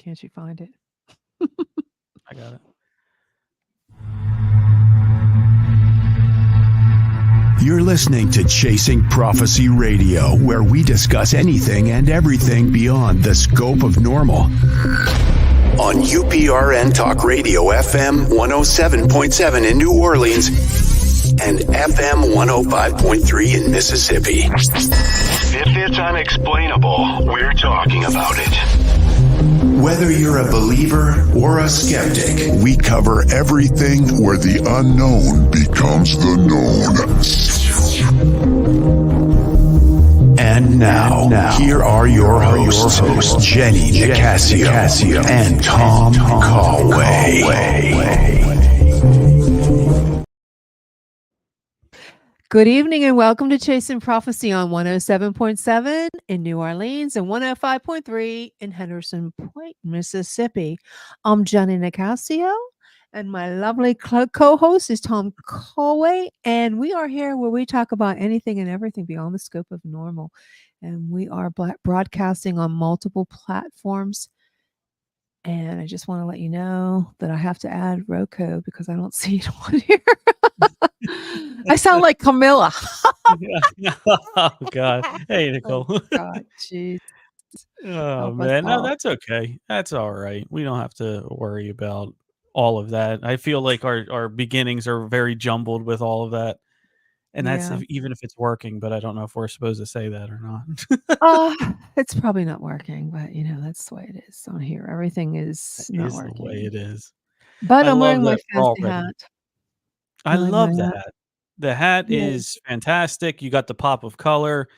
Can't you find it? I got it. You're listening to Chasing Prophecy Radio, where we discuss anything and everything beyond the scope of normal. On UPRN Talk Radio FM 107.7 in New Orleans and FM 105.3 in Mississippi. If it's unexplainable, we're talking about it. Whether you're a believer or a skeptic, We cover everything where the unknown becomes the known. and now, here are your hosts, Jenny Nicasio and Tom Callway. Good evening and welcome to Chasing Prophecy on 107.7 in New Orleans and 105.3 in Henderson Point, Mississippi. I'm Jenny Nicasio and my lovely co-host is Tom Callway, and we are here where we talk about anything and everything beyond the scope of normal. And we are broadcasting on multiple platforms. And I just want to let you know that I have to add Roku because I don't see it on here. I sound like Camilla. Oh, God. Hey, Nicole. Oh, God, jeez. Oh, man. No, that's okay. That's all right. We don't have to worry about all of that. I feel like our beginnings are very jumbled with all of that. And that's even if it's working, but I don't know if we're supposed to say that or not. It's probably not working, but that's the way it is on here. Everything is not working. The way it is. But I'm wearing my fancy hat. I love the hat. The hat is fantastic. You got the pop of color.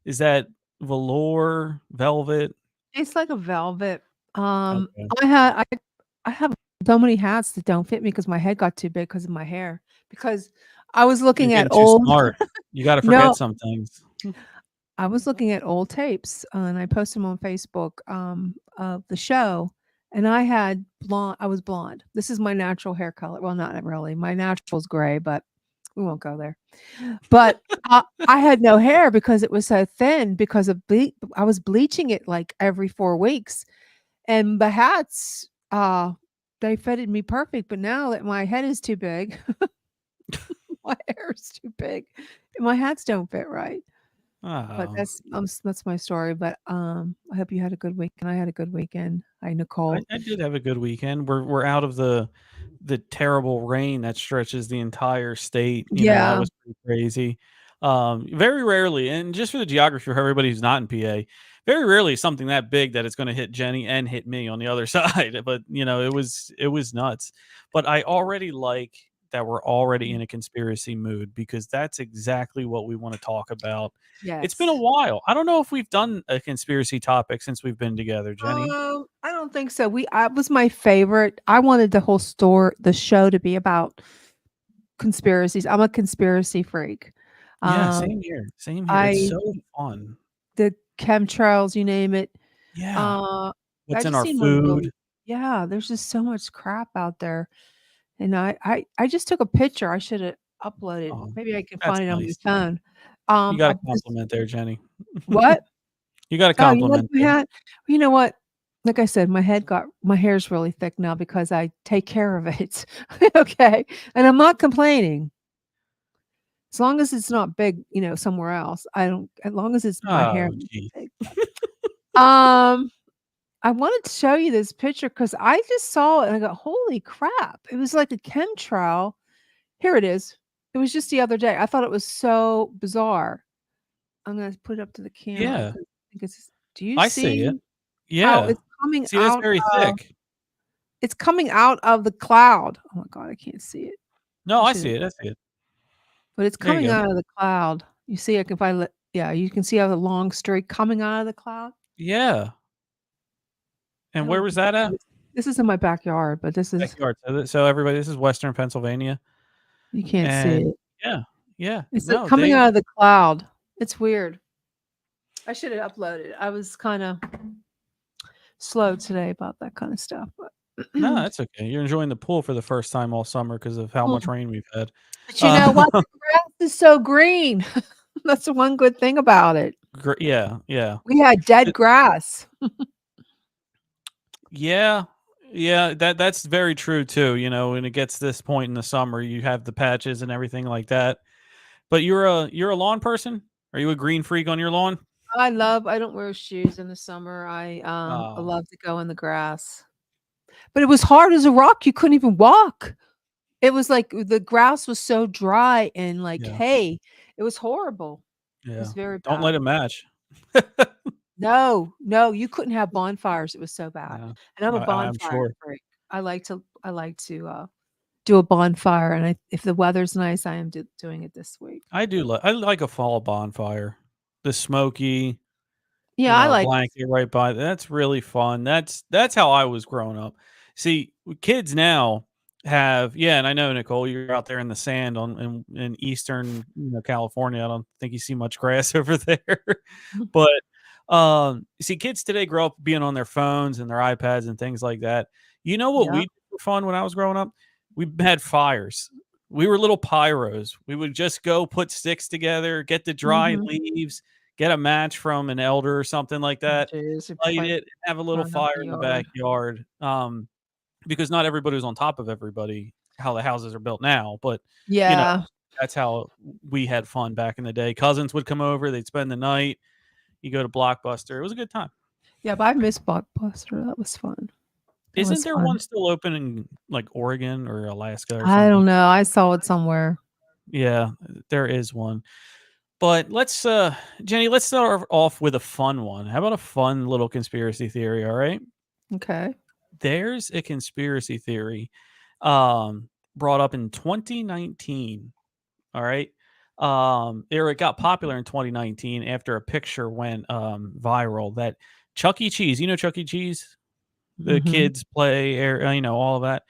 Is that velour, velvet? It's like a velvet. Okay. I have so many hats that don't fit me because my head got too big because of my hair. Because I was looking at old. Smart. You got to forget some things. I was looking at old tapes and I posted them on Facebook of the show, and I had blonde. I was blonde. This is my natural hair color. Well, not really. My natural is gray, but we won't go there. But I had no hair because it was so thin because of I was bleaching it like every 4 weeks, and the hats they fitted me perfect. But now that my head is too big. My hair is too big. My hats don't fit right. But that's my story. But I hope you had a good weekend. I had a good weekend. Hi, Nicole. I did have a good weekend. We're out of the terrible rain that stretches the entire state. That was pretty crazy. Very rarely, and just for the geography for everybody who's not in PA, very rarely something that big that it's going to hit Jenny and hit me on the other side. But it was nuts. But I already like that we're already in a conspiracy mood because that's exactly what we want to talk about. Yes. It's been a while. I don't know if we've done a conspiracy topic since we've been together, Jenny. I don't think so. I was my favorite. I wanted the show to be about conspiracies. I'm a conspiracy freak. Yeah, same here. It's so fun. The chemtrails, you name it. Yeah. What's in our food? There's just so much crap out there. And I just took a picture. I should have uploaded. Maybe I can find it on my phone. You got a compliment there, Jenny. What? You got a compliment. You know what? Like I said, my hair's really thick now because I take care of it. Okay. And I'm not complaining. As long as it's not big, somewhere else. As long as it's my hair. Big. I wanted to show you this picture because I just saw it and I go, holy crap. It was like a chemtrail. Here it is. It was just the other day. I thought it was so bizarre. I'm going to put it up to the camera. Yeah. Do you see? I see it. Yeah. It's coming out. It's very thick. It's coming out of the cloud. Oh my God, I can't see it. No, I see it. But it's coming out of the cloud. You see it? You can see how the long streak coming out of the cloud. Yeah. And where was that at? This is in my backyard, but this is backyard. So everybody, this is Western Pennsylvania. You can't see it. Yeah. It's coming out of the cloud. It's weird. I should have uploaded it. I was kind of slow today about that kind of stuff. But no, that's okay. You're enjoying the pool for the first time all summer because of how much rain we've had. But you know what? The grass is so green. That's the one good thing about it. Yeah. We had dead grass. Yeah. Yeah, that's very true too. When it gets this point in the summer, you have the patches and everything like that. But you're a lawn person? Are you a green freak on your lawn? I don't wear shoes in the summer. I Oh, love to go in the grass. But it was hard as a rock, you couldn't even walk. It was like the grass was so dry and like yeah, hay. It was horrible. It yeah. was very Don't let bad. it match. No, no, you couldn't have bonfires, it was so bad. Yeah, And I'm a I'm bonfire sure. freak. I like to do a bonfire, and if the weather's nice, I am doing it this week. I like a fall bonfire. The smoky, Yeah, I like blanket right by. That's really fun. That's how I was growing up. See, kids now have, yeah, and I know, Nicole, you're out there in the sand in eastern, California. I don't think you see much grass over there. But you see, kids today grow up being on their phones and their iPads and things like that. You know what we Yep. did for fun when I was growing up? We had fires. We were little pyros. We would just go put sticks together, get the dry Mhm. leaves, get a match from an elder or something like that, Jeez, light it, and have a little burn up fire the in the yard. backyard. Because not everybody was on top of everybody, how the houses are built now, but, you know, Yeah. that's how we had fun back in the day. Cousins would come over, they'd spend the night, you go to Blockbuster. It was a good time. Yeah, but I miss Blockbuster, that was fun. That Isn't was there one fun. still open in, like, Oregon or Alaska or I something? don't know, I saw it somewhere. Yeah, there is one. But let's, Jenny, let's start off with a fun one. How about a fun little conspiracy theory, all right? Okay. There's a conspiracy theory, um, brought up in 2019, all right? It got popular in 2019 after a picture went, viral that Chuck E. Cheese, Chuck E. Cheese? The Mhm. kids play, all of that,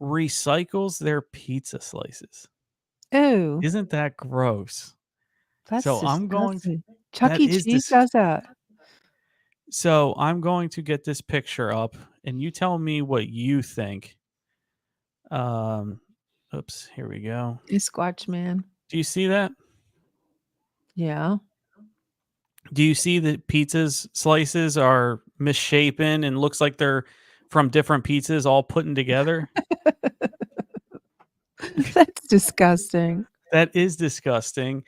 recycles their pizza slices. Ew, Isn't that gross? that's So I'm going to disgusting. Chuck that E. is Cheese this does that? so I'm going to get this picture up, and you tell me what you think. Um, oops, here we go. Squatch Man. Do you see that? Yeah. Do you see that pizza's slices are misshapen and looks like they're from different pizzas all putting together? That's disgusting. That is disgusting.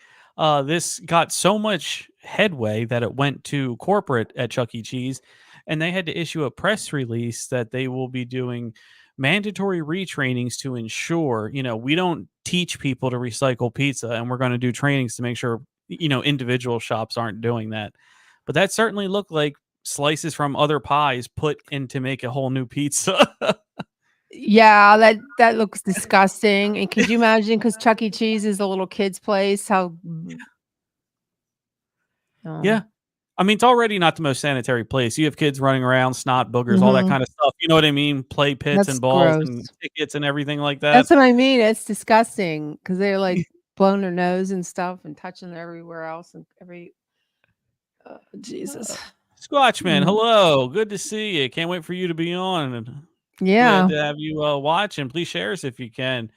This got so much headway that it went to corporate at Chuck E. Cheese, and they had to issue a press release that they will be doing mandatory retrainings to ensure, we don't teach people to recycle pizza, and we're going to do trainings to make sure, individual shops aren't doing that. But that certainly looked like slices from other pies put in to make a whole new pizza. Yeah, that looks disgusting, and could you imagine? Because Chuck E. Cheese is a little kid's place, how oh. Yeah. I mean, it's already not the most sanitary place. You have kids running around, snot, boogers, all that Mhm. kind of stuff. You know what I mean? Play pits That's and balls gross. and tickets and everything like that. That's what I mean, it's disgusting because 'cause they're, like, blowing their nose and stuff and touching everywhere else and Jesus. Squatchman, Mm. hello. Good to see you. Can't wait for you to be on. And glad Yeah, to have you watch, and please share us if you can.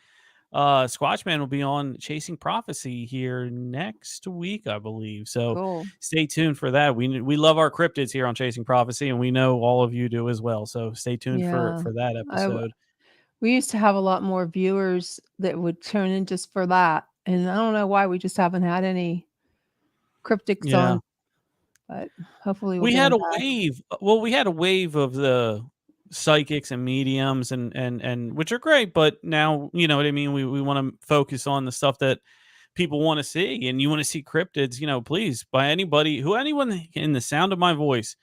Squatchman will be on Chasing Prophecy here next week, I believe. So cool. stay tuned for that. We love our cryptids here on Chasing Prophecy, and we know all of you do as well. So stay tuned for Yeah. that I w episode. We used to have a lot more viewers that would tune in just for that, and I don't know why we just haven't had any cryptics Yeah. on, but hopefully we'll We get had them a back. wave. Well, we had a wave of the psychics and mediums and which are great, but now, you know what I mean, we want to focus on the stuff that people want to see, and you want to see cryptids, please, by anyone in the sound of my voice,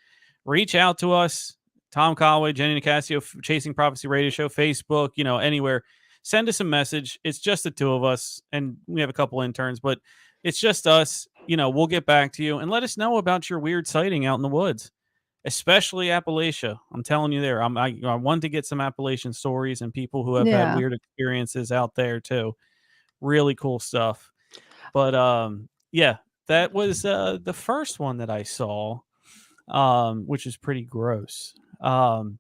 reach out to us. Tom Conway, Jenny Nicasio, Chasing Prophecy Radio Show, Facebook, anywhere. Send us a message. It's just the two of us, and we have a couple interns, but it's just us. We'll get back to you and let us know about your weird sighting out in the woods, especially Appalachia. I'm telling you there. I want to get some Appalachian stories and people who have had Yeah, weird experiences out there too. Really cool stuff. But yeah, that was the first one that I saw, which is pretty gross. You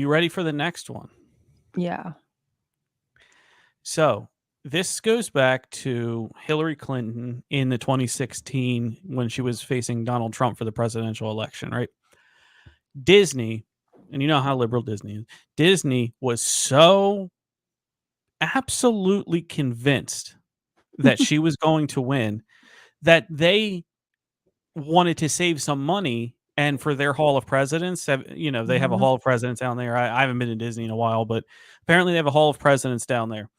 ready for the next one? yeah. So this goes back to Hillary Clinton in the 2016 when she was facing Donald Trump for the presidential election, right? Disney and you know how liberal Disney is. Disney was so absolutely convinced that she was going to win that they wanted to save some money. And for their Hall of Presidents, they have a Hall of Presidents down there. I haven't been to Disney in a while, but apparently they have a Hall of Presidents down there.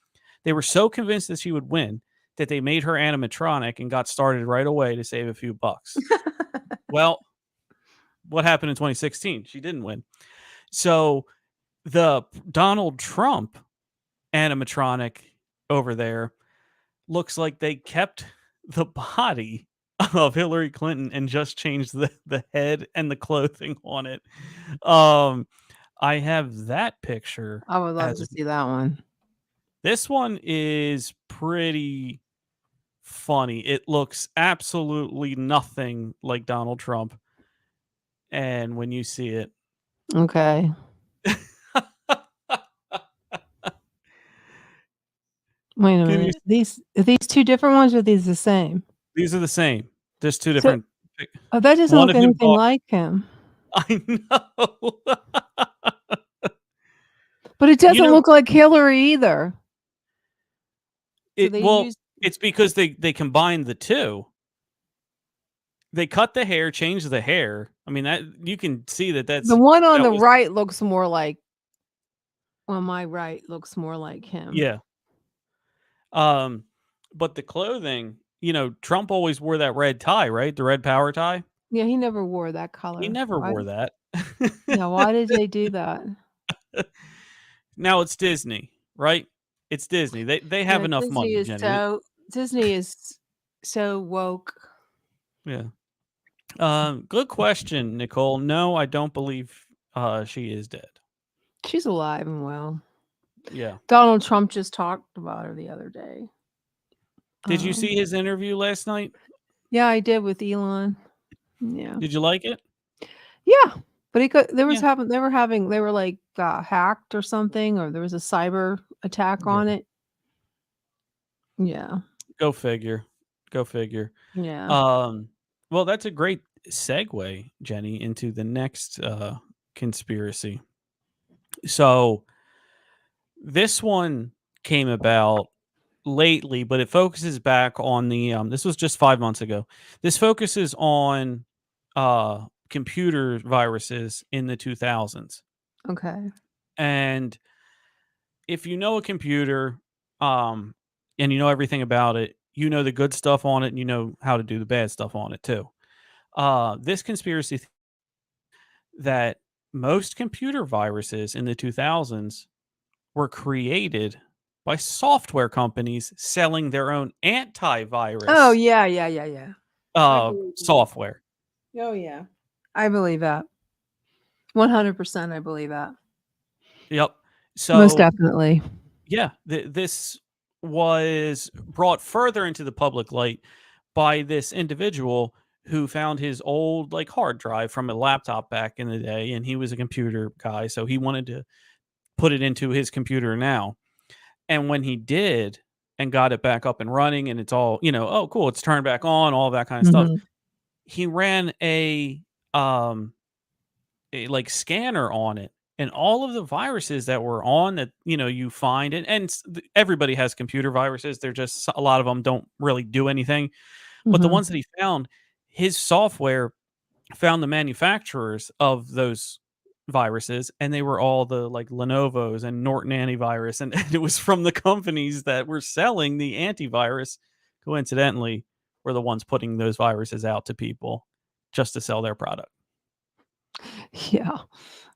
They were so convinced that she would win that they made her animatronic and got started right away to save a few bucks. Well, what happened in 2016? She didn't win. So the Donald Trump animatronic over there looks like they kept the body of Hillary Clinton and just changed the head and the clothing on it. I have that picture. I would love to see that one. This one is pretty funny. It looks absolutely nothing like Donald Trump. And when you see it. Okay. Wait a minute. Are these two different ones or are these the same? These are the same. Just two different. Oh, that doesn't look anything like him. I know. But it doesn't look like Hillary either. It's because they combined the two. They cut the hair, changed the hair. I mean, that you can see that's the one on the right looks more like. On my right looks more like him. Yeah. But the clothing, Trump always wore that red tie, right? The red power tie. Yeah, he never wore that color. He never wore that. Yeah, why did they do that? Now it's Disney, right? It's Disney. They have enough money, Jenny. Disney is so woke. Yeah. Good question, Nicole. No, I don't believe she is dead. She's alive and well. Yeah. Donald Trump just talked about her the other day. Did you see his interview last night? Yeah, I did with Elon. Yeah. Did you like it? Yeah, but they were like hacked or something, or there was a cyber attack on it. Yeah. Go figure. Yeah. Well, that's a great segue, Jenny, into the next conspiracy. So this one came about lately, but it focuses back on the this was just 5 months ago. This focuses on computer viruses in the 2000s. Okay. And if you know a computer and you know everything about it, you know the good stuff on it and you know how to do the bad stuff on it too. This conspiracy that most computer viruses in the 2000s were created by software companies selling their own antivirus. Oh, yeah. Software. Oh, yeah. I believe that. 100% I believe that. Yep. So most definitely. Yeah. This was brought further into the public light by this individual who found his old hard drive from a laptop back in the day, and he was a computer guy, so he wanted to put it into his computer now. And when he did and got it back up and running, and it's all, oh cool, it's turned back on, all that kind of stuff. He ran a scanner on it, and all of the viruses that were on that, you find it, and everybody has computer viruses. They're just, a lot of them don't really do anything. But the ones that he found, his software found the manufacturers of those viruses, and they were all the Lenovo's and Norton antivirus, and it was from the companies that were selling the antivirus, coincidentally, were the ones putting those viruses out to people just to sell their product. Yeah,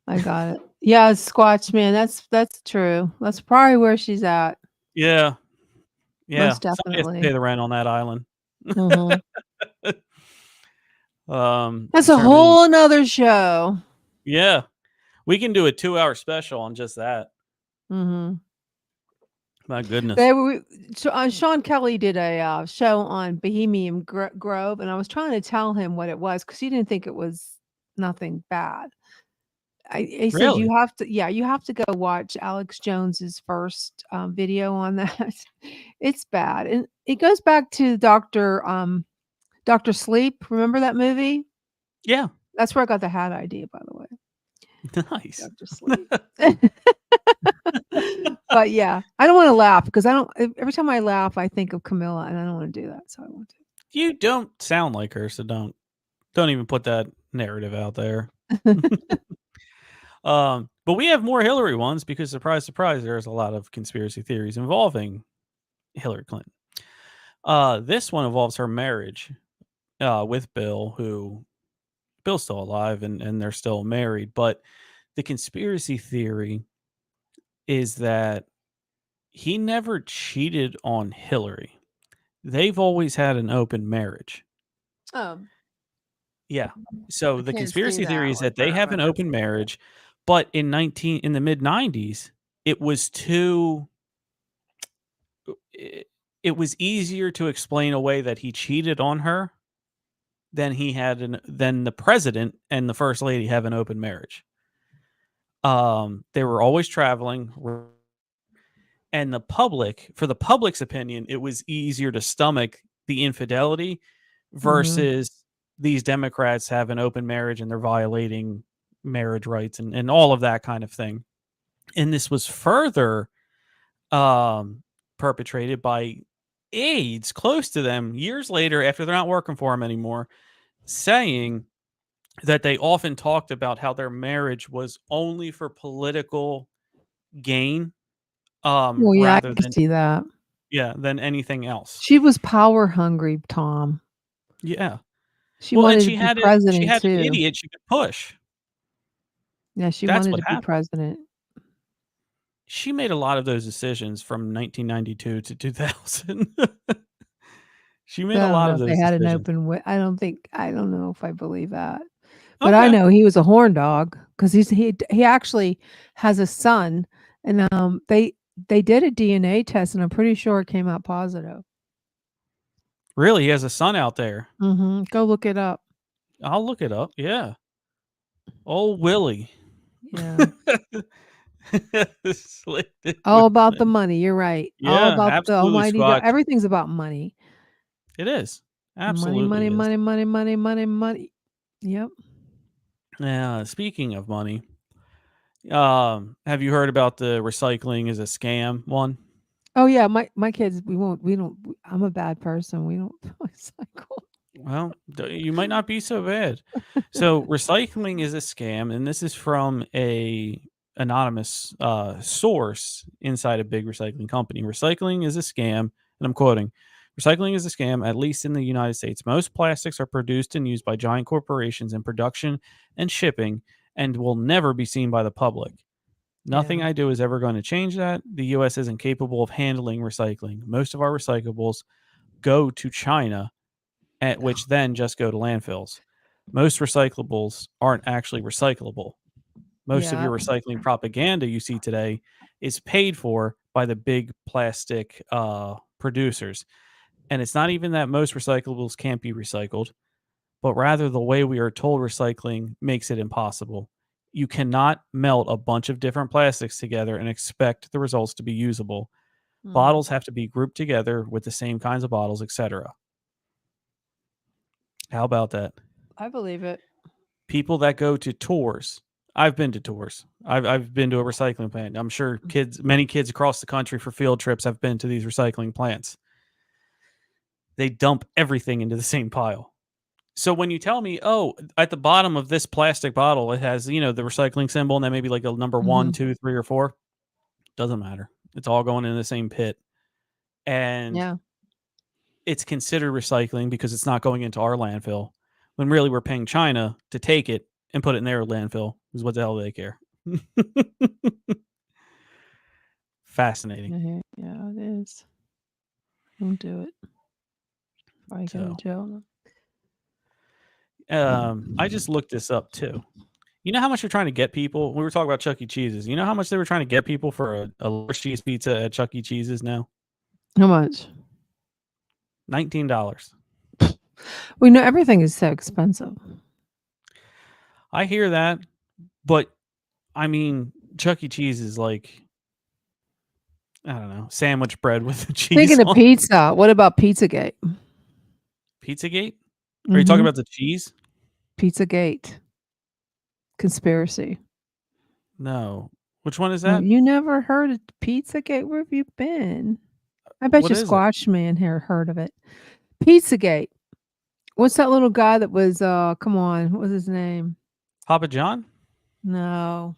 I got it. Yeah, Squatch, man, that's true. That's probably where she's at. Yeah. Most Somebody definitely. has to pay the rent on that island. That's a whole nother show. Yeah, we can do a 2-hour special on just that. My goodness. Sean Kelly did a show on Bohemian Grove, and I was trying to tell him what it was because he didn't think it was nothing bad. He said you have to go watch Alex Jones's first video on that. It's bad, and it goes back to Dr. Sleep. Remember that movie? Yeah, that's where I got the hat idea, by the way. Nice. Go to sleep. But yeah, I don't want to laugh because I don't. Every time I laugh, I think of Camilla, and I don't want to do that. So I won't You don't sound like her, so don't even put that narrative out there. do. But we have more Hillary ones because surprise, surprise, there's a lot of conspiracy theories involving Hillary Clinton. This one involves her marriage with Bill, who Bill's still alive and they're still married. But the conspiracy theory is that he never cheated on Hillary. They've always had an open marriage. Yeah. So the can't see conspiracy theory that is one, that they but have an open marriage, but in the mid 90s, it was too it was easier to explain away that he cheated on her than than the president and the first lady have an open marriage. They were always traveling, and for the public's opinion, it was easier to stomach the infidelity versus these Democrats have an open marriage and they're violating marriage rights and all of that kind of thing. And this was further perpetrated by aides close to them years later after they're not working for him anymore, saying that they often talked about how their marriage was only for political gain Well, yeah, I rather can than see that. than anything else. She was power hungry, Tom. Yeah. She Well, and wanted to be she president had an too. idiot she could push. Yeah, she That's wanted what to be happened. president. She made a lot of those decisions from 1992 to 2000. She made But a I don't lot know of if they those had an decisions. open I don't know if I believe that. But I Okay. know he was a horn dog because he actually has a son, and they did a DNA test, and I'm pretty sure it came out positive. Really, he has a son out there. Go look it up. I'll look it up. Yeah. Oh, Willie. Yeah. Slipped All about the money. You're right. All Yeah, about the absolutely, almighty God. Squatch. Everything's about money. It is. Money, Absolutely money, is. money, money, money, money, money. Yep. Yeah, speaking of money, have you heard about the recycling is a scam one? Oh yeah, my kids. I'm a bad person. We don't recycle. Well, you might not be so bad. So, recycling is a scam, and this is from a anonymous source inside a big recycling company. Recycling is a scam, and I'm quoting: "Recycling is a scam, at least in the United States. Most plastics are produced and used by giant corporations in production and shipping, and will never be seen by the public. Nothing Yeah. I do is ever going to change that. The U.S. isn't capable of handling recycling. Most of our recyclables go to China." At which then just go to landfills. Most recyclables aren't actually recyclable. Most of Yeah. your recycling propaganda you see today is paid for by the big plastic producers. And it's not even that most recyclables can't be recycled, but rather the way we are told recycling makes it impossible. You cannot melt a bunch of different plastics together and expect the results to be usable. Bottles have to be grouped together with the same kinds of bottles, etc. How about that? I believe it. People that go to tours. I've been to tours. I've been to a recycling plant. I'm sure many kids across the country for field trips have been to these recycling plants. They dump everything into the same pile. So when you tell me, oh, at the bottom of this plastic bottle, it has, the recycling symbol and then maybe like a number 1, 2, 3, or 4, doesn't matter. It's all going in the same pit. And Yeah. it's considered recycling because it's not going into our landfill, when really we're paying China to take it and put it in their landfill. Is what the hell they care. Fascinating. Yeah, it is. Don't do it. I go to So, jail. I just looked this up too. You know how much they're trying to get people? We were talking about Chuck E. Cheese's. You know how much they were trying to get people for a large cheese pizza at Chuck E. Cheese's now? How much? $19. We know everything is so expensive. I hear that, but I mean, Chuck E. Cheese is like, I don't know, sandwich bread with the cheese Speaking of on. pizza, what about Pizzagate? Pizzagate? Are you talking about the cheese? Pizzagate. Conspiracy. No. Which one is Oh, that? you never heard of Pizzagate? Where have you been? I bet What you is it? Squash Man here heard of it. Pizzagate. What's that little guy that was, come on, what was his name? Papa John? No.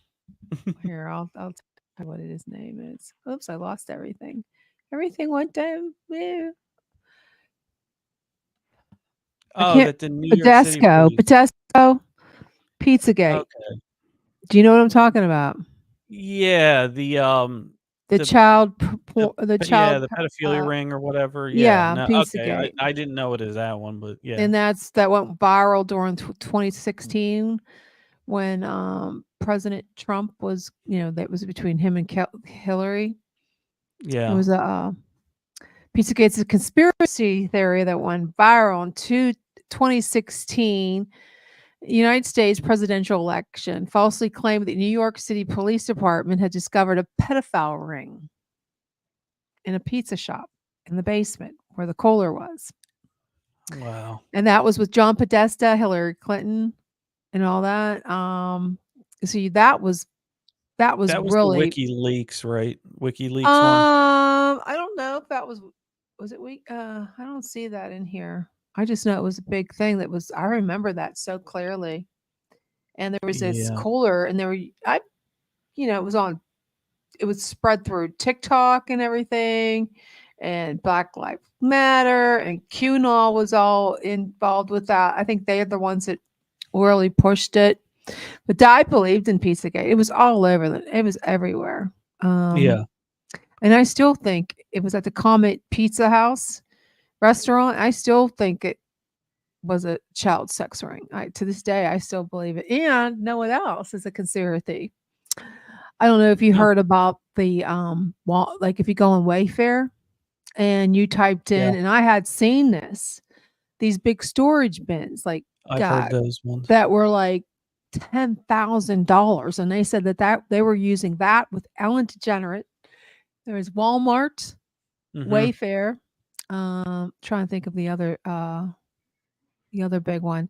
Here, I'll tell you what his name is. Oops, I lost everything. Everything went down. I Oh, can't. that the New York City police. Podesto, Pizzagate. Okay. Do you know what I'm talking about? Yeah, The the child, the yeah, child, the pedophilia ring or whatever. Yeah, yeah, no, okay. Pizzagate. I didn't know it as that one, but yeah. And that went viral during 2016 when President Trump was, that was between him and Hillary. It Yeah. was a Pizzagate's a conspiracy theory that went viral in 2016 United States presidential election, falsely claimed that the New York City Police Department had discovered a pedophile ring in a pizza shop in the basement where the cooler was. Wow. And that was with John Podesta, Hillary Clinton, and all that. See, that was That was the really. WikiLeaks, right? WikiLeaks one? I don't know if that was it week. I don't see that in here. I just know it was a big thing that was. I remember that so clearly. And there was this Yeah. cooler, and it was on. It was spread through TikTok and everything, and Black Lives Matter and QAnon was all involved with that. I think they are the ones that really pushed it. But I believed in Pizzagate. It was all over. It was everywhere. Yeah. And I still think it was at the Comet Pizza House restaurant. I still think it was a child sex ring. To this day, I still believe it. And no one else is a conspiracy. I don't know if you No. heard about the like if you go on Wayfair and you typed Yeah. in, and I had seen these big storage bins, like I've heard God, those ones. that were like $10,000, and they said that they were using that with Ellen DeGeneres. There was Walmart, Mhm. Wayfair. Trying to think of the other big one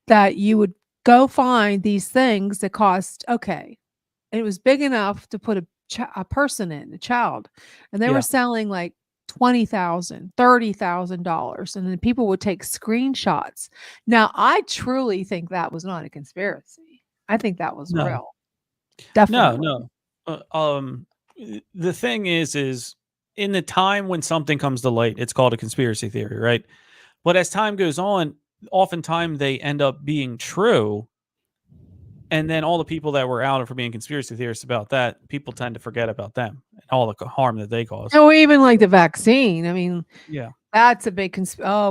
that you would go find these things that cost okay. And it was big enough to put a person in, a child, and they were Yeah. selling like $20,000, $30,000, and then people would take screenshots. Now, I truly think that was not a conspiracy. I think that was No. real. Definitely. No. The thing is in the time when something comes to light, it's called a conspiracy theory, right? But as time goes on, oftentimes they end up being true. And then all the people that were out for being conspiracy theorists about that, people tend to forget about them and all the harm that they cause. Oh, even like the vaccine. I mean, Yeah. that's a big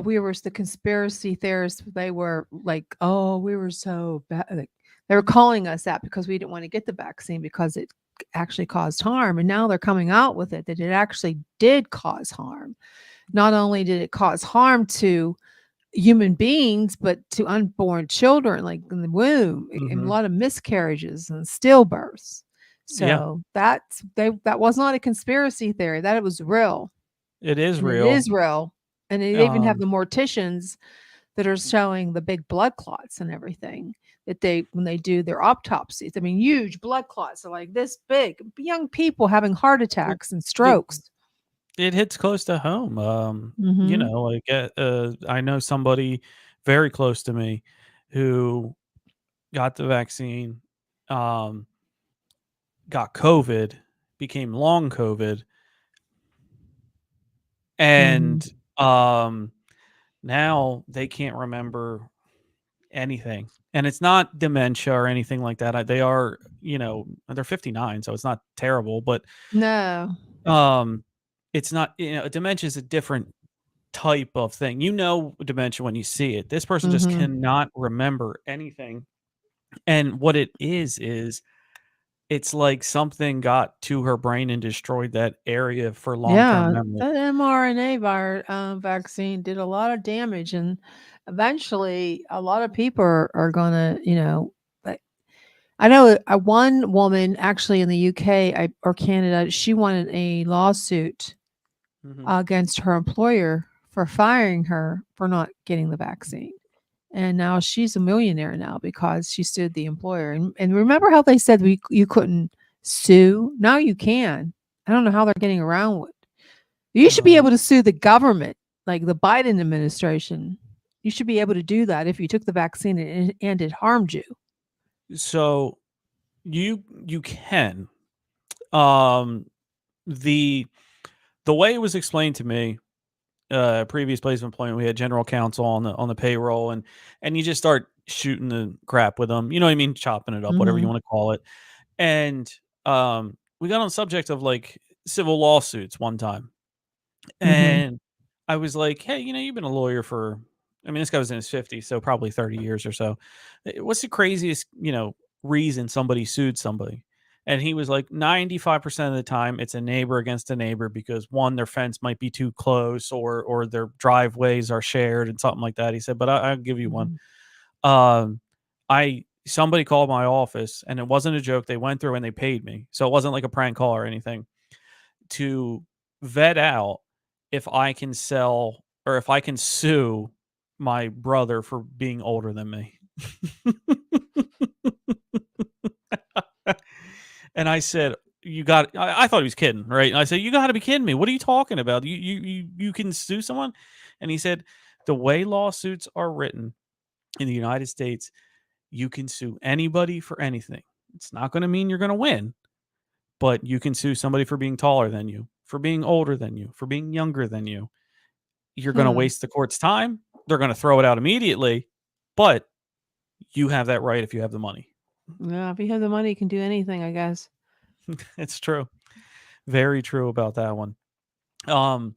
we were the conspiracy theorists. They were like, oh, we were so bad. Like, they were calling us that because we didn't want to get the vaccine because it actually caused harm. And now they're coming out with it that it actually did cause harm. Not only did it cause harm to human beings, but to unborn children, like in the womb, and a Mhm. lot of miscarriages and stillbirths. Yeah. So that was not a conspiracy theory. That it was real. It is And it real. is real. And they even have Um, the morticians that are showing the big blood clots and everything that when they do their autopsies. I mean, huge blood clots are like this big. Young people having heart it attacks and it strokes. it hits close to home. Mhm. Like, I know somebody very close to me who got the vaccine, um, got COVID, became long COVID, Mhm. and, now they can't remember anything. And it's not dementia or anything like that. They are, they're 59, so it's not terrible, but, No. um, it's not, dementia is a different type of thing. Dementia when you see it. This person just Mhm. cannot remember anything. And what it is it's like something got to her brain and destroyed that area for long-term Yeah, memory. that mRNA vaccine did a lot of damage, and eventually, a lot of people are gonna, like I know one woman actually in the UK or Canada, she won a lawsuit Mhm. against her employer for firing her for not getting the vaccine. and now she's a millionaire now because she sued the employer. And remember how they said you couldn't sue? Now you can. I don't know how they're getting around it. You should be able to sue the government, like the Biden administration. You should be able to do that if you took the vaccine and it harmed you. So you can. The way it was explained to me, previous place of employment, we had general counsel on the payroll, and you just start shooting the crap with them. You know what I mean? Chopping it up, whatever you want to call it. And we got on the subject of like civil lawsuits one time, and I was like, "Hey, you've been a lawyer for." I mean, this guy was in his 50s, so probably 30 years or so. What's the craziest, reason somebody sued somebody? And he was like, 95% of the time, it's a neighbor against a neighbor because one, their fence might be too close, or their driveways are shared and something like that. He said, but I'll give you one. Somebody called my office, and it wasn't a joke. They went through and they paid me, so it wasn't like a prank call or anything, to vet out if I can sell or if I can sue my brother for being older than me. And I said, I thought he was kidding, right? And I said, you got to be kidding me. What are you talking about? You can sue someone? And he said, the way lawsuits are written in the United States, you can sue anybody for anything. It's not going to mean you're going to win, but you can sue somebody for being taller than you, for being older than you, for being younger than you. You're going to waste the court's time. They're going to throw it out immediately, but you have that right if you have the money. Yeah, if you have the money, you can do anything, I guess. It's true. Very true about that one. When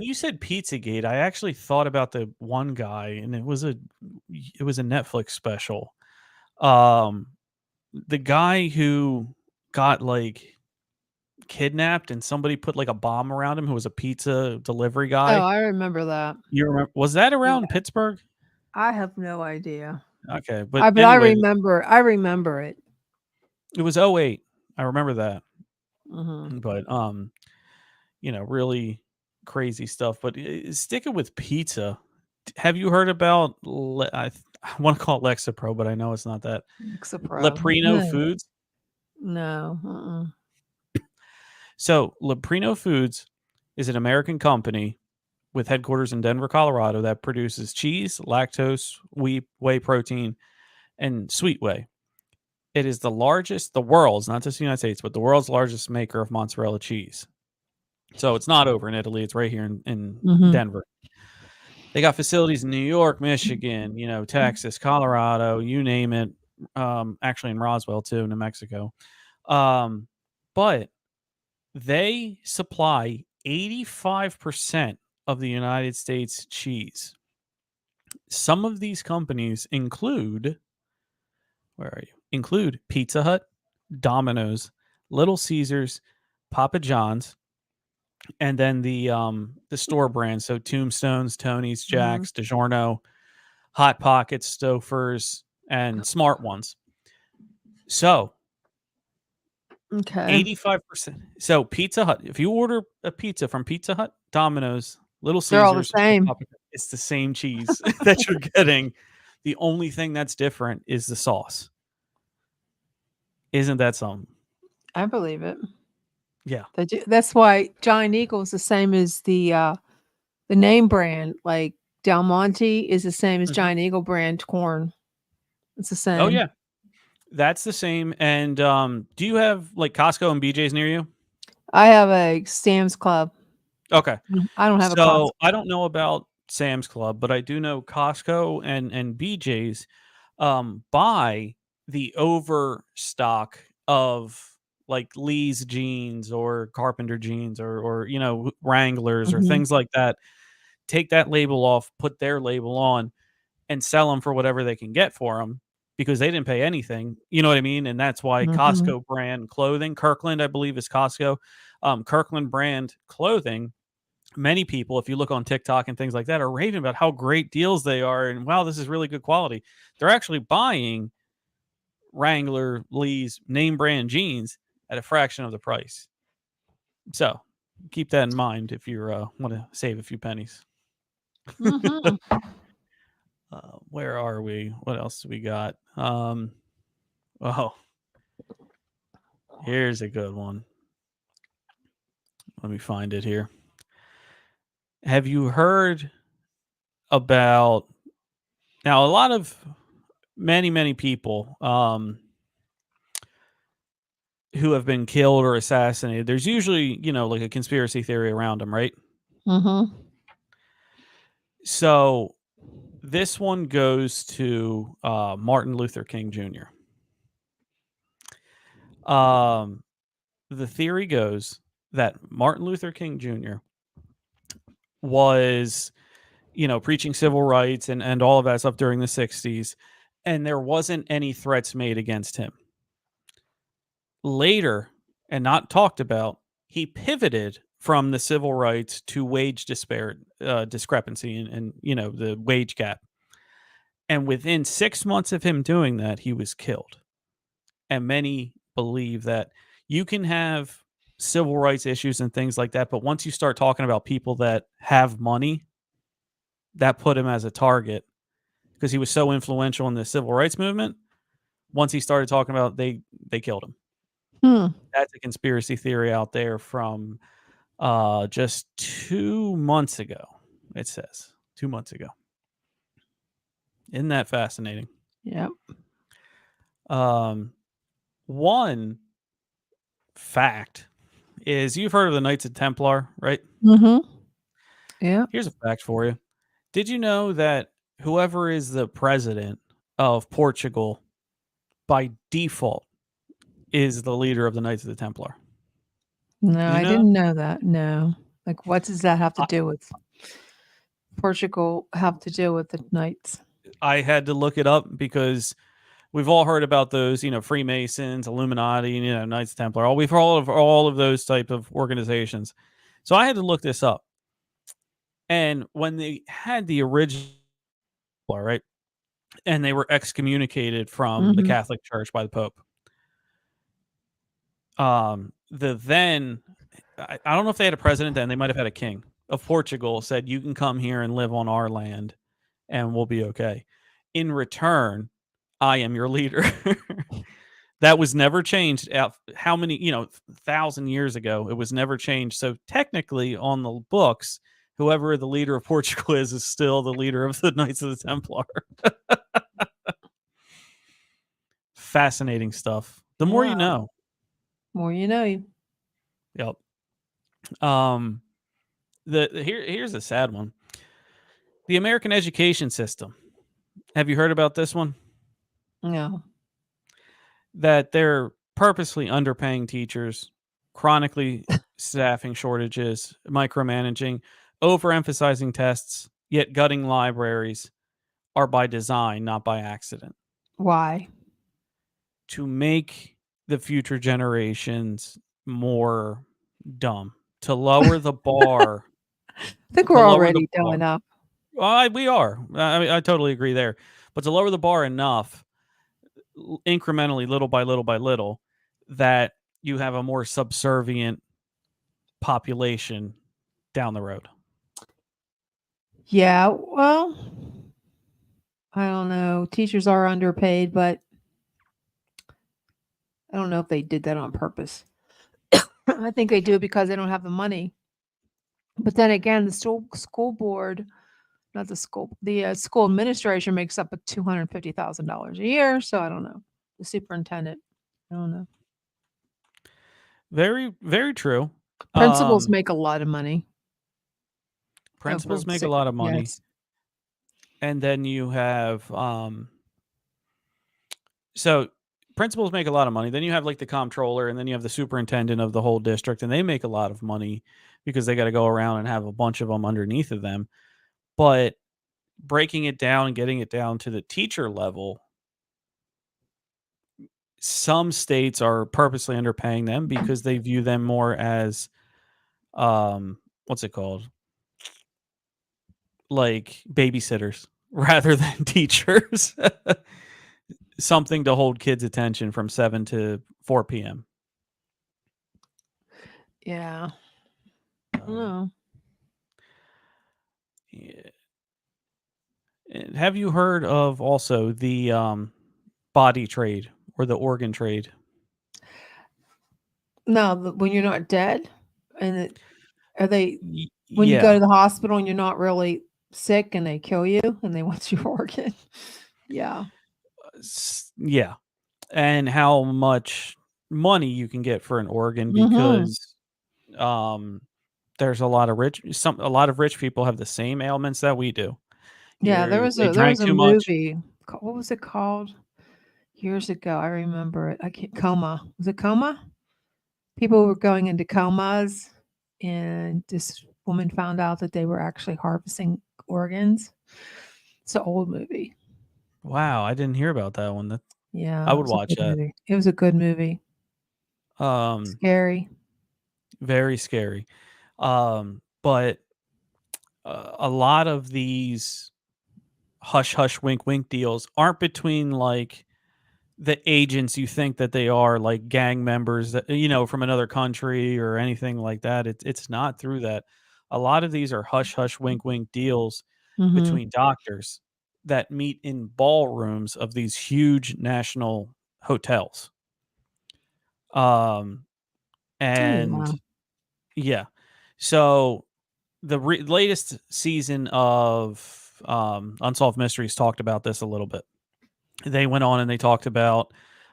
you said Pizzagate, I actually thought about the one guy, and it was a Netflix special. The guy who got like kidnapped and somebody put like a bomb around him, who was a pizza delivery guy. Oh, I remember that. You remember? Was that around Pittsburgh? I have no idea. Okay, But anyway, I remember it. It was 2008. I remember that. But really crazy stuff. But sticking with pizza, have you heard about? I want to call it Lexapro, but I know it's not that. Lexapro. Leprino Foods. No. So Leprino Foods is an American company with headquarters in Denver, Colorado, that produces cheese, lactose, whey protein, and sweet whey. It is the world's, not just the United States, but the world's largest maker of mozzarella cheese. So it's not over in Italy. It's right here in Denver. They got facilities in New York, Michigan, Texas, Colorado, you name it. Actually in Roswell too, New Mexico. But they supply 85% of the United States cheese. Some of these companies include Pizza Hut, Domino's, Little Caesars, Papa John's, and then the store brands, so Tombstones, Tony's, Jack's, DiGiorno, Hot Pockets, Stouffer's, and Smart Ones. So, okay, 85%. So Pizza Hut, if you order a pizza from Pizza Hut, Domino's, Little Caesars, they're all the same. It's the same cheese that you're getting. The only thing that's different is the sauce. Isn't that something? I believe it. Yeah. That's why Giant Eagle is the same as the name brand. Like Del Monte is the same as Giant Eagle brand corn. It's the same. Oh yeah, that's the same. And do you have like Costco and BJ's near you? I have a Sam's Club. Okay. I don't have a Costco. So I don't know about Sam's Club, but I do know Costco and BJ's buy the overstock of like Lee's jeans or Carpenter jeans or Wranglers or things like that. Take that label off, put their label on, and sell them for whatever they can get for them because they didn't pay anything. You know what I mean? And that's why Costco brand clothing, Kirkland, I believe, is Costco. Kirkland brand clothing. Many people, if you look on TikTok and things like that, are raving about how great deals they are and wow, this is really good quality. They're actually buying Wrangler, Lee's name brand jeans at a fraction of the price. So keep that in mind if you want to save a few pennies. where are we? What else do we got? Oh, here's a good one. Let me find it here. Have you heard about now? A lot of many people who have been killed or assassinated. There's usually like a conspiracy theory around them, right? Mm-hmm. So this one goes to Martin Luther King Jr. The theory goes that Martin Luther King Jr. was, preaching civil rights and all of that stuff during the 60s, and there wasn't any threats made against him. Later, and not talked about, he pivoted from the civil rights to wage discrepancy and the wage gap. And within 6 months of him doing that, he was killed. And many believe that you can have civil rights issues and things like that, but once you start talking about people that have money, that put him as a target because he was so influential in the civil rights movement. Once he started talking about they killed him. That's a conspiracy theory out there from just 2 months ago. It says 2 months ago. Isn't that fascinating? Yep. One fact is you've heard of the Knights of Templar, right? Mm-hmm. Yeah. Here's a fact for you. Did you know that whoever is the president of Portugal by default is the leader of the Knights of the Templar? No, Did you I know? didn't know that. No. Like, what does that have to I- do with Portugal? Have to do with the Knights? I had to look it up because we've all heard about those, Freemasons, Illuminati, Knights Templar. We've heard all of those type of organizations. So I had to look this up. And when they had the original, right, and they were excommunicated from the Mm-hmm. Catholic Church by the Pope. The then I don't know if they had a president then, they might have had a king of Portugal said, you can come here and live on our land and we'll be okay. In return, I am your leader. That was never changed. How many, 1,000 years ago, it was never changed. So technically on the books, whoever the leader of Portugal is still the leader of the Knights of the Templar. Fascinating stuff. The more you Wow. know. More you know. Yep. Here's a sad one. The American education system. Have you heard about this one? No. That they're purposely underpaying teachers, chronically staffing shortages, micromanaging, overemphasizing tests, yet gutting libraries are by design, not by accident. Why? To make the future generations more dumb, to lower the bar. I think To we're lower the already dumb bar. enough. We are. I mean, I totally agree there. But to lower the bar enough, incrementally, little by little by little, that you have a more subservient population down the road. Yeah. Well, I don't know. Teachers are underpaid, but I don't know if they did that on purpose. I think they do it because they don't have the money. But then again, the school board, not the school administration makes up at $250,000 a year. So I don't know. The superintendent, I don't know. Very, very true. Principals make a lot of money. Principals make a lot of money. Yes. And then you have so principals make a lot of money. Then you have like the comptroller, and then you have the superintendent of the whole district, and they make a lot of money because they got to go around and have a bunch of them underneath of them. But breaking it down and getting it down to the teacher level, some states are purposely underpaying them because they view them more as what's it called? Like babysitters rather than teachers. Something to hold kids' attention from 7 to 4 p.m. Yeah. I don't know. Yeah. Have you heard of also the body trade or the organ trade? No, when you're not dead, and are they when you go Yeah, to the hospital and you're not really sick and they kill you and they want your organ? Yeah. yeah, and how much money you can get for an organ Mhm. because um, there's a lot of rich people have the same ailments that we do. Yeah, They there drank was a too much. movie. What was it called? Years ago, I remember it. I can't Coma. Was it Coma? People were going into comas, and this woman found out that they were actually harvesting organs. It's an old movie. Wow, I didn't hear about that one. I Yeah, it would was a watch good that. movie. It was a good movie. Um, Scary. Very scary. But a lot of these hush hush wink wink deals aren't between like the agents you think that they are, like gang members that from another country or anything like that. It's not through that. A lot of these are hush hush wink wink deals Mhm. between doctors that meet in ballrooms of these huge national hotels. Um Oh, and wow. yeah. So the latest season of Unsolved Mysteries talked about this a little bit. They went on and they talked about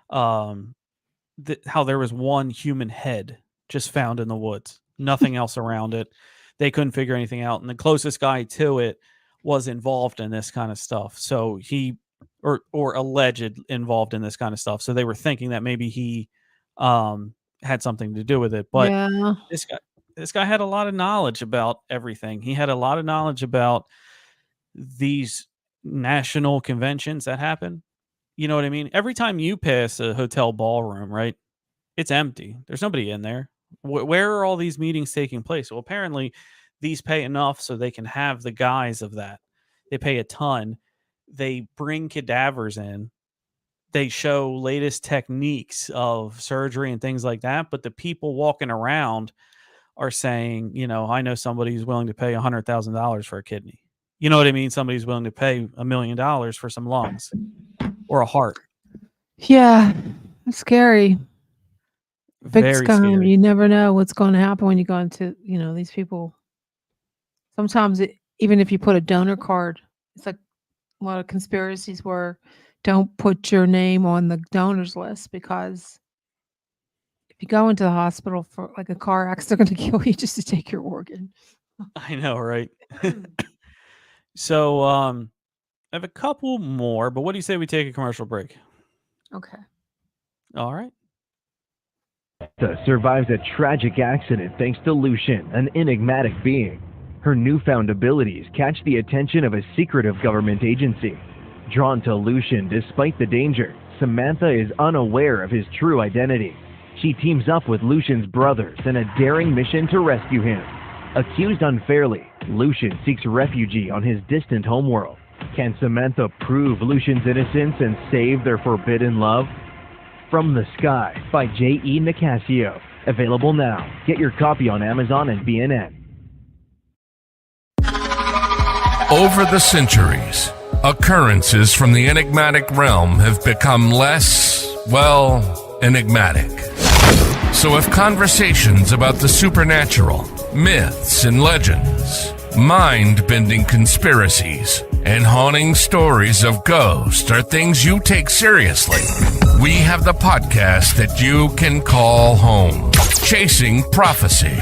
um, how there was one human head just found in the woods, nothing else around it. They couldn't figure anything out, and the closest guy to it was involved in this kind of stuff. So he, or alleged involved in this kind of stuff. So they were thinking that maybe he had something to do with it. But Yeah. this guy, this guy had a lot of knowledge about everything. He had a lot of knowledge about these national conventions that happen. You know what I mean? Every time you pass a hotel ballroom, right? It's empty. There's nobody in there. Where are all these meetings taking place? Well, apparently these pay enough so they can have the guise of that. They pay a ton. They bring cadavers in. They show latest techniques of surgery and things like that. But the people walking around are saying, I know somebody who's willing to pay $100,000 for a kidney. You know what I mean? Somebody's willing to pay $1 million for some lungs or a heart. Yeah. It's scary. Big Very scam. scary. You never know what's going to happen when you go into, these people. Sometimes even if you put a donor card, it's like a lot of conspiracies where don't put your name on the donors list because if you go into the hospital for like a car accident, they're going to kill you just to take your organ. I know, right? So, I have a couple more, but what do you say we take a commercial break? Okay. All right. Survives a tragic accident thanks to Lucian, an enigmatic being. Her newfound abilities catch the attention of a secretive government agency. Drawn to Lucian despite the danger, Samantha is unaware of his true identity. She teams up with Lucian's brothers in a daring mission to rescue him. Accused unfairly, Lucian seeks refuge on his distant homeworld. Can Samantha prove Lucian's innocence and save their forbidden love? From the Sky by J.E. Nicasio. Available now. Get your copy on Amazon and BNN. Over the centuries, occurrences from the enigmatic realm have become less, enigmatic. So if conversations about the supernatural, myths and legends, mind-bending conspiracies, and haunting stories of ghosts are things you take seriously, we have the podcast that you can call home. Chasing Prophecy.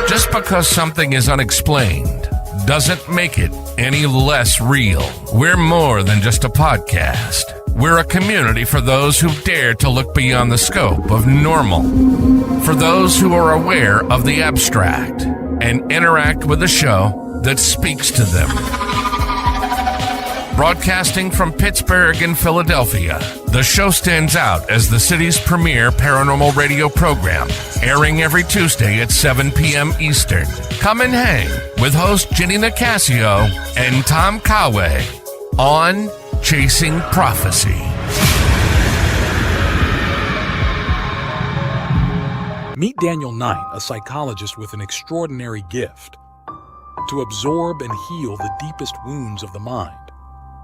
Just because something is unexplained doesn't make it any less real. We're more than just a podcast. We're a community for those who dare to look beyond the scope of normal. For those who are aware of the abstract and interact with a show that speaks to them. Broadcasting from Pittsburgh and Philadelphia, the show stands out as the city's premier paranormal radio program, airing every Tuesday at 7 p.m. Eastern. Come and hang with host Jenny Nicasio and Tom Conway on Chasing Prophecy. Meet Daniel Knight, a psychologist with an extraordinary gift. to absorb and heal the deepest wounds of the mind.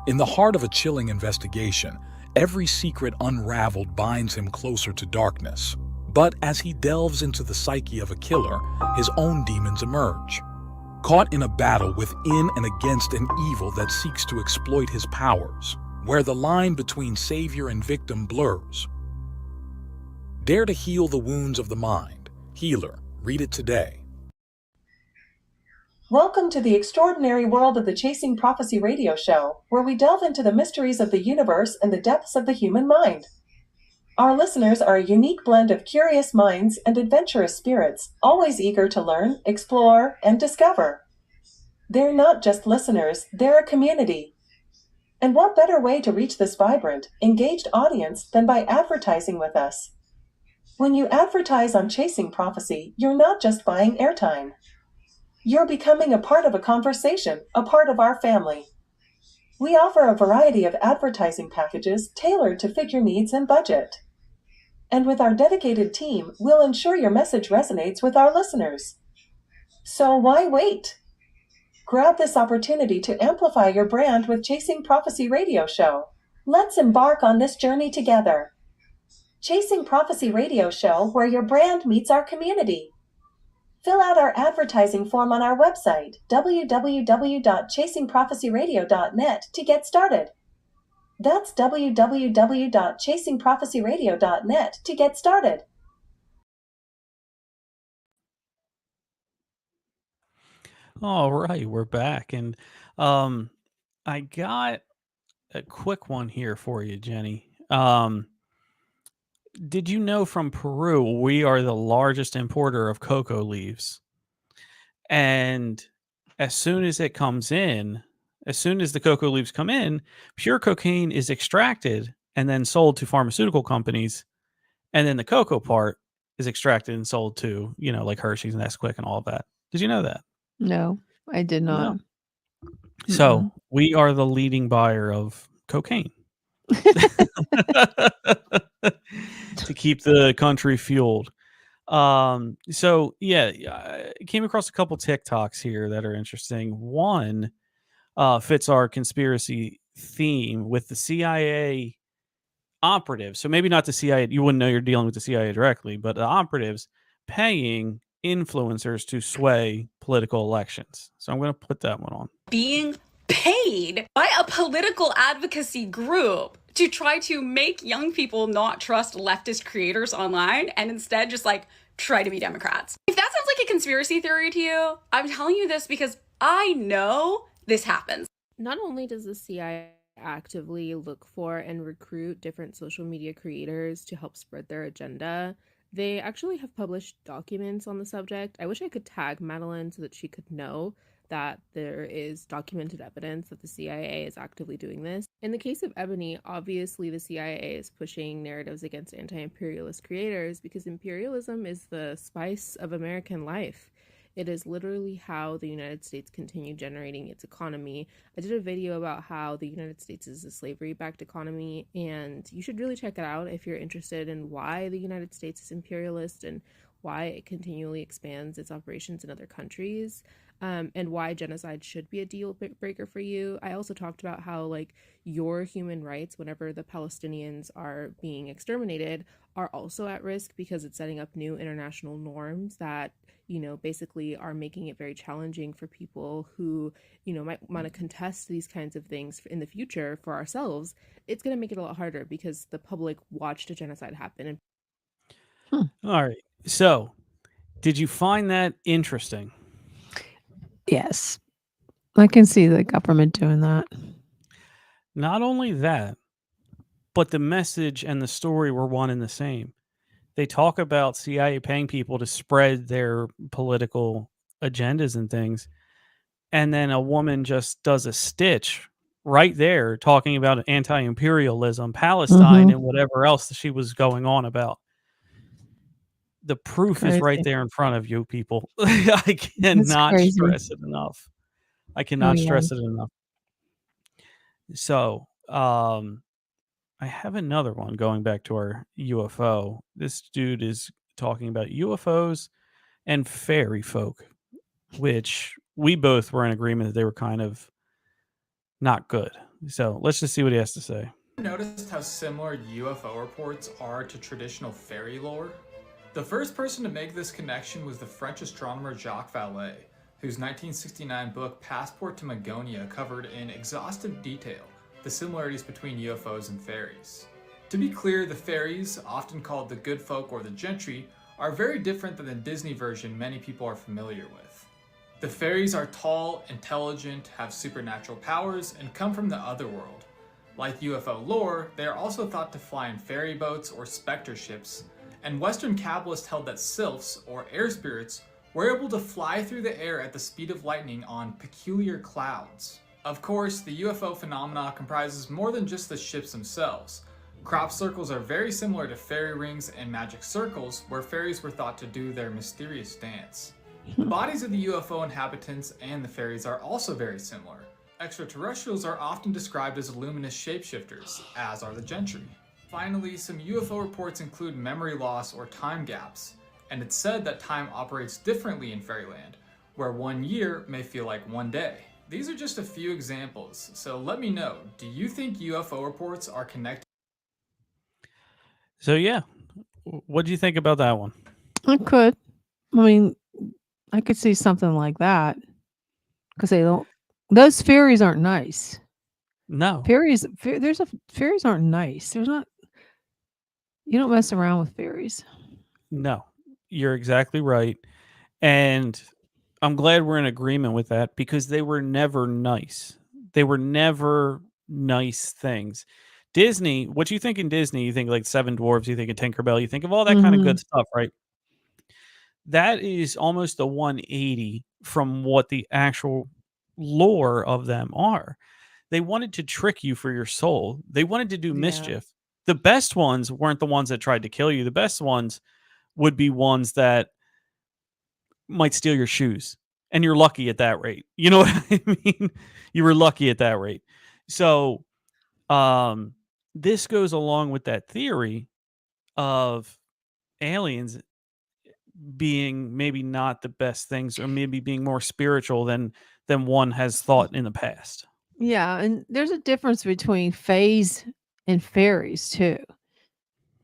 In the heart of a chilling investigation, every secret unraveled binds him closer to darkness. But as he delves into the psyche of a killer, his own demons emerge. Caught in a battle within and against an evil that seeks to exploit his powers, where the line between savior and victim blurs. Dare to heal the wounds of the mind. Healer. Read it today. Welcome to the extraordinary world of the Chasing Prophecy radio show, where we delve into the mysteries of the universe and the depths of the human mind. Our listeners are a unique blend of curious minds and adventurous spirits, always eager to learn, explore, and discover. They're not just listeners, they're a community. And what better way to reach this vibrant, engaged audience than by advertising with us? When you advertise on Chasing Prophecy, you're not just buying airtime. You're becoming a part of a conversation, a part of our family. We offer a variety of advertising packages tailored to fit your needs and budget. And with our dedicated team, we'll ensure your message resonates with our listeners. So why wait? Grab this opportunity to amplify your brand with Chasing Prophecy Radio Show. Let's embark on this journey together. Chasing Prophecy Radio Show, where your brand meets our community. Fill out our advertising form on our website, www.chasingprophecyradio.net, to get started. That's www.chasingprophecyradio.net to get started. All right, we're back. And I got a quick one here for you, Jenny. Did you know from Peru, we are the largest importer of cocoa leaves? And as soon as it comes in, as soon as the cocoa leaves come in, pure cocaine is extracted and then sold to pharmaceutical companies. And then the cocoa part is extracted and sold to, like Hershey's and Nesquik and all of that. Did you know that? No, I did not. No. So we are the leading buyer of cocaine to keep the country fueled. So yeah, I came across a couple TikToks here that are interesting. One fits our conspiracy theme with the CIA operatives. So maybe not the CIA. You wouldn't know you're dealing with the CIA directly, but the operatives paying influencers to sway political elections. So I'm going to put that one on. Being paid by a political advocacy group to try to make young people not trust leftist creators online and instead just try to be Democrats. If that sounds like a conspiracy theory to you, I'm telling you this because I know this happens. Not only does the CIA actively look for and recruit different social media creators to help spread their agenda, they actually have published documents on the subject. I wish I could tag Madeline so that she could know that there is documented evidence that the CIA is actively doing this. In the case of Ebony, obviously the CIA is pushing narratives against anti-imperialist creators because imperialism is the spice of American life. It is literally how the United States continued generating its economy. I did a video about how the United States is a slavery-backed economy, and you should really check it out if you're interested in why the United States is imperialist and why it continually expands its operations in other countries, and why genocide should be a deal breaker for you. I also talked about how your human rights, whenever the Palestinians are being exterminated, are also at risk because it's setting up new international norms that basically are making it very challenging for people who, might want to contest these kinds of things in the future for ourselves. It's going to make it a lot harder because the public watched a genocide happen. All right. So, did you find that interesting? Yes. I can see the government doing that. Not only that, but the message and the story were one and the same. They talk about CIA paying people to spread their political agendas and things. And then a woman just does a stitch right there talking about anti-imperialism, Palestine, and whatever else that she was going on about. The proof is right there in front of you, people. I cannot stress it enough. I cannot stress it enough. So, I have another one going back to our UFO. This dude is talking about UFOs and fairy folk, which we both were in agreement that they were kind of not good. So let's just see what he has to say. Noticed how similar UFO reports are to traditional fairy lore? The first person to make this connection was the French astronomer Jacques Vallée, whose 1969 book Passport to Magonia covered in exhaustive detail the similarities between UFOs and fairies. To be clear, the fairies, often called the good folk or the gentry, are very different than the Disney version many people are familiar with. The fairies are tall, intelligent, have supernatural powers, and come from the otherworld. Like UFO lore, they are also thought to fly in fairy boats or specter ships, and Western Kabbalists held that sylphs, or air spirits, were able to fly through the air at the speed of lightning on peculiar clouds. Of course, the UFO phenomena comprises more than just the ships themselves. Crop circles are very similar to fairy rings and magic circles, where fairies were thought to do their mysterious dance. The bodies of the UFO inhabitants and the fairies are also very similar. Extraterrestrials are often described as luminous shapeshifters, as are the gentry. Finally, some UFO reports include memory loss or time gaps, and it's said that time operates differently in fairyland, where 1 year may feel like 1 day. These are just a few examples, so let me know, do you think UFO reports are connected? So yeah, what do you think about that one? I could. I mean, I could see something like that because they don't. Those fairies aren't nice. No, Fairies aren't nice. There's not. You don't mess around with fairies. no, you're exactly right. And I'm glad we're in agreement with that because they were never nice. They were never nice things. Disney, what you think in Disney, you think like Seven Dwarfs, you think of Tinkerbell, you think of all that kind of good stuff, right? That is almost a 180 from what the actual lore of them are. They wanted to trick you for your soul. They wanted to do mischief. The best ones weren't the ones that tried to kill you. The best ones would be ones that might steal your shoes. And you're lucky at that rate. You know what I mean? You were lucky at that rate. So this goes along with that theory of aliens being maybe not the best things, or maybe being more spiritual than one has thought in the past. Yeah, and there's a difference between fays and fairies too.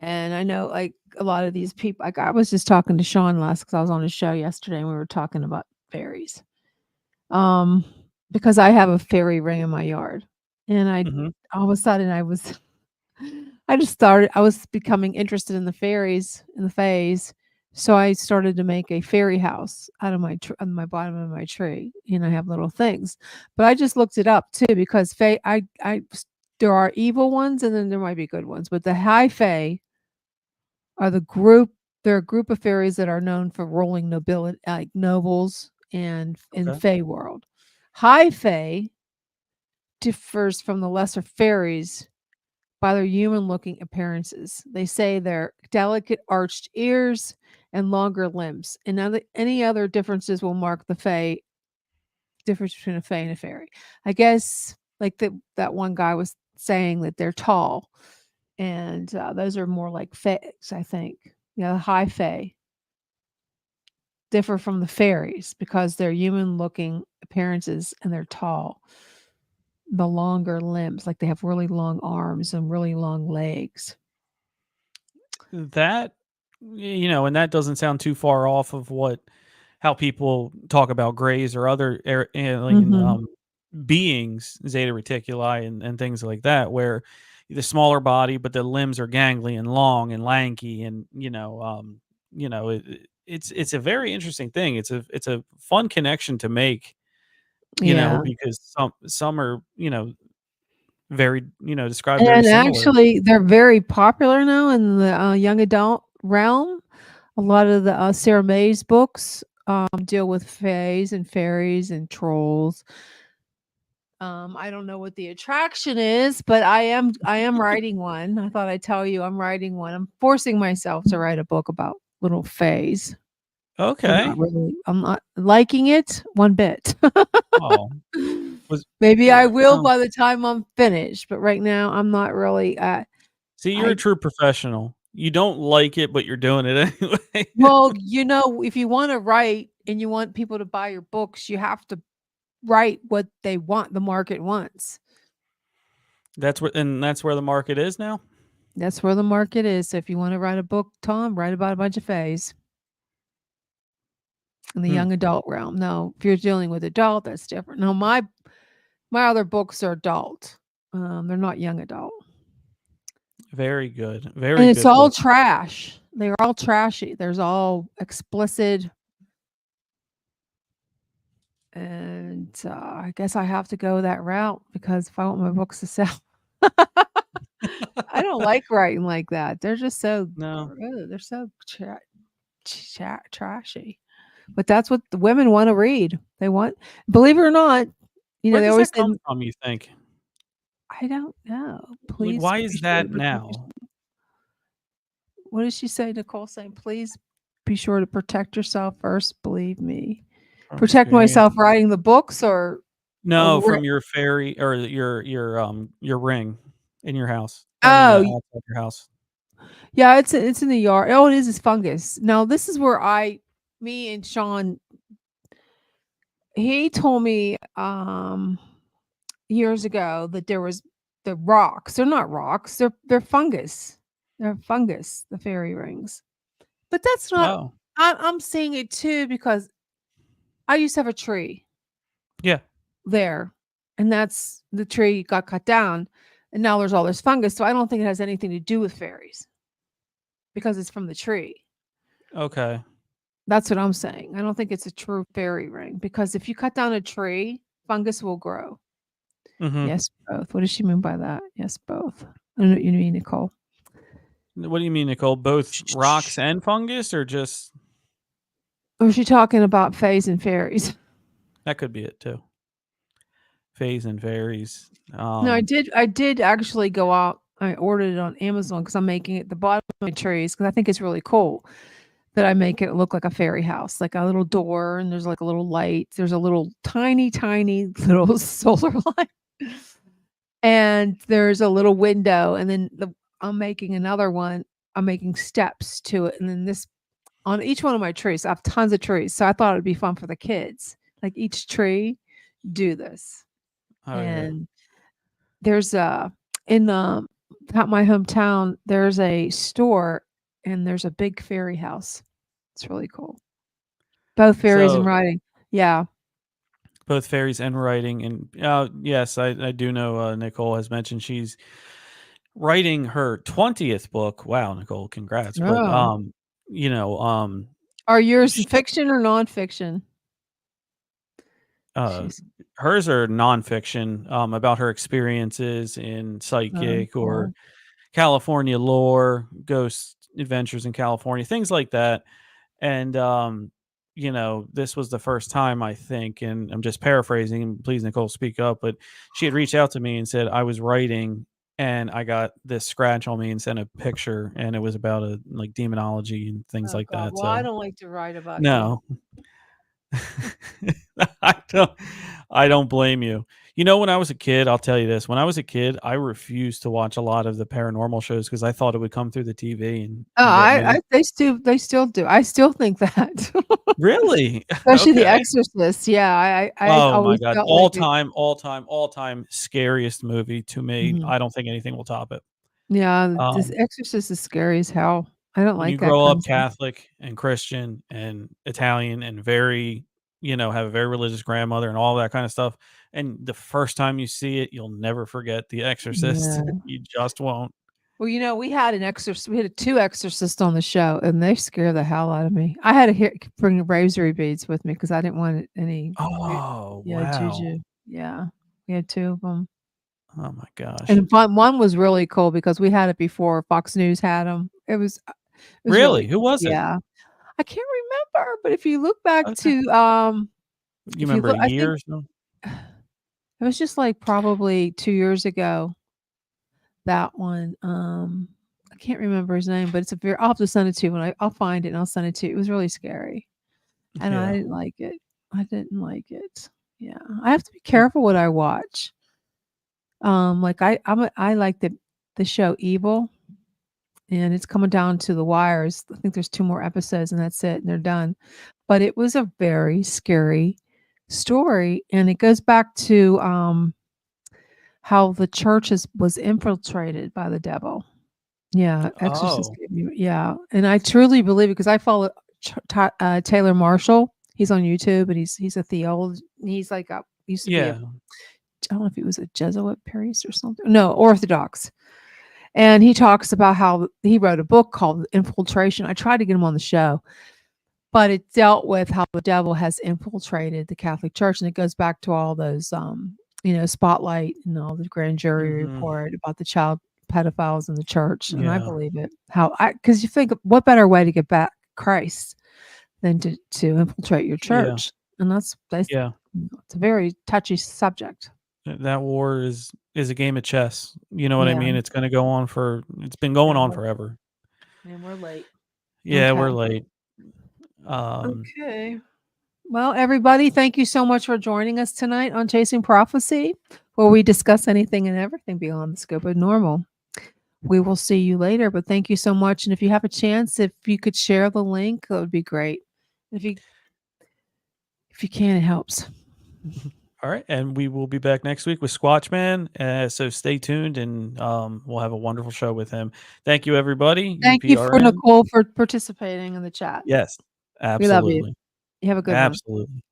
And I know, like, a lot of these people, like, I was just talking to Sean last because I was on his show yesterday and we were talking about fairies. Because I have a fairy ring in my yard, and all of a sudden I was I was becoming interested in the fairies and the fays, so I started to make a fairy house out of on my bottom of my tree, and I have little things. But I just looked it up too because there are evil ones and then there might be good ones, but the high fae are they're a group of fairies that are known for ruling nobility, like nobles and in Okay. fae world. High fae differs from the lesser fairies by their human-looking appearances. They say their delicate arched ears and longer limbs. And any other differences will mark the difference between a fae and a fairy. I guess like that one guy was saying that they're tall, and those are more like fays, I think. Yeah, the high fae differ from the fairies because they're human-looking appearances and they're tall. The longer limbs, like they have really long arms and really long legs. That, and that doesn't sound too far off of how people talk about grays or other alien beings, Zeta Reticuli and things like that, where the smaller body, but the limbs are gangly and long and lanky, and it's a very interesting thing. It's a fun connection to make, because some are very described very And similar. actually, they're very popular now in the young adult realm. A lot of the Sarah May's books deal with fays and fairies and trolls. I don't know what the attraction is, but I am writing one. I thought I'd tell you I'm writing one. I'm forcing myself to write a book about little fays. Okay. I'm not liking it one bit. Oh. Maybe I will by the time I'm finished, but right now I'm not really. See, you're a true professional. You don't like it, but you're doing it anyway. Well, if you want to write and you want people to buy your books, you have to write what they want, the market wants. That's where the market is now. That's where the market is. So if you want to write a book, Tom, write about a bunch of fays in the young adult realm. No, if you're dealing with adult, that's different. No, my other books are adult. They're not young adult. Very good. And Very it's good all book. trash. They're all trashy. There's all explicit. And I guess I have to go that route because if I want my books to sell, I don't like writing like that. They're just so No. they're so trashy. But that's what the women want to read. They want, believe it or not, Where they does always that say, come from, you think? I don't know. Like, Please why be is sure that to protect now? yourself. What did she say, Nicole? Saying, please be sure to protect yourself first. Believe me. From Protect experience. myself writing the books or No, from your fairy or your ring in your house. Oh, Outside your house. yeah, it's in the yard. Oh, it is fungus. Now this is where me and Sean, he told me years ago that there was the rocks. They're not rocks. They're fungus. They're fungus. The fairy rings. But that's not. Oh. I'm seeing it too because I used to have a tree. Yeah. There, and that's the tree got cut down, and now there's all this fungus. So I don't think it has anything to do with fairies because it's from the tree. Okay. That's what I'm saying. I don't think it's a true fairy ring because if you cut down a tree, fungus will grow. Mm-hmm. Yes, both. What does she mean by that? Yes, both. I don't know what you mean, Nicole. What do you mean, Nicole? Both rocks and fungus, or just? Or is she talking about fays and fairies? That could be it too. Fays and fairies. No, I did actually go out. I ordered it on Amazon because I'm making it the bottom of my trees because I think it's really cool that I make it look like a fairy house, like a little door, and there's like a little light. There's a little tiny little solar light, and there's a little window, and then I'm making another one. I'm making steps to it, and then this on each one of my trees. I have tons of trees, so I thought it'd be fun for the kids. Like each tree, do this. Oh, And there's in my hometown, there's a store and there's a big fairy house. It's really cool. Both fairies and So writing. Yeah. both fairies and writing, and yes, I do know. Nicole has mentioned she's writing her 20th book. Wow, Nicole, congrats! But Oh. Are yours fiction or nonfiction? Hers are nonfiction, about her experiences in psychic or Cool. California lore, ghost adventures in California, things like that. And this was the first time, I think, and I'm just paraphrasing, please, Nicole, speak up, but she had reached out to me and said I was writing and I got this scratch on me and sent a picture, and it was about like demonology and things like God. that. Well, I So don't like to write about no. I don't blame you. When I was a kid, I'll tell you this. When I was a kid, I refused to watch a lot of the paranormal shows because I thought it would come through the TV and get me. they still do. I still think that. Really? Especially The Okay. Exorcist. Yeah, I Oh my always God. felt All like time scariest movie to me. Mhm. I don't think anything will top it. Yeah, this Exorcist is scary as hell. I don't When you like that grow kind up of stuff. Catholic and Christian and Italian and very, have a very religious grandmother and all that kind of stuff, and the first time you see it, you'll never forget The Exorcist. Yeah. You just won't. Well, we had we had 2 exorcists on the show, and they scare the hell out of me. I had to bring rosary beads with me because I didn't want any Oh, wow. juju. Yeah. We had 2 of them. Oh my gosh. And one was really cool because we had it before Fox News had them. It was really Really? Who cool. was it? Yeah. I can't remember, but if you look back Okay. to, You remember a I year think or so? it was just like probably 2 years ago. That one, I can't remember his name, but I'll have to send it to you I'll find it and I'll send it to you. It was really scary, and I Yeah. didn't like it. I didn't like it. Yeah, I have to be careful what I watch. Like I like the show Evil. and it's coming down to the wires. I think there's 2 more episodes, and that's it, and they're done. But it was a very scary story, and it goes back to how the church was infiltrated by the devil. Yeah, Exorcist Oh. gave me, yeah, and I truly believe it because I follow Taylor Marshall. He's on YouTube, and he's a theologian. He's like used to be Yeah. I don't know if he was a Jesuit priest or something. No, Orthodox. And he talks about how he wrote a book called Infiltration. I tried to get him on the show, but it dealt with how the devil has infiltrated the Catholic Church, and it goes back to all those, Spotlight and all the grand jury Mhm. report about the child pedophiles in the church, and I Yeah. believe it. Because you think, what better way to get back Christ than to infiltrate your Yeah. church? And that's Yeah. it's a very touchy subject. That war is a game of chess. You know what I Yeah. mean? It's been going on And forever. we're late. Yeah, Okay. we're late. Okay. Well, everybody, thank you so much for joining us tonight on Chasing Prophecy, where we discuss anything and everything beyond the scope of normal. We will see you later, but thank you so much. And if you have a chance, if you could share the link, that would be great. If you can, it helps. All right, and we will be back next week with Squatchman. So stay tuned, and we'll have a wonderful show with him. Thank you, everybody. Thank you for UPRN. Nicole for participating in the chat. Yes, We love you. absolutely. You have a good one. Absolutely.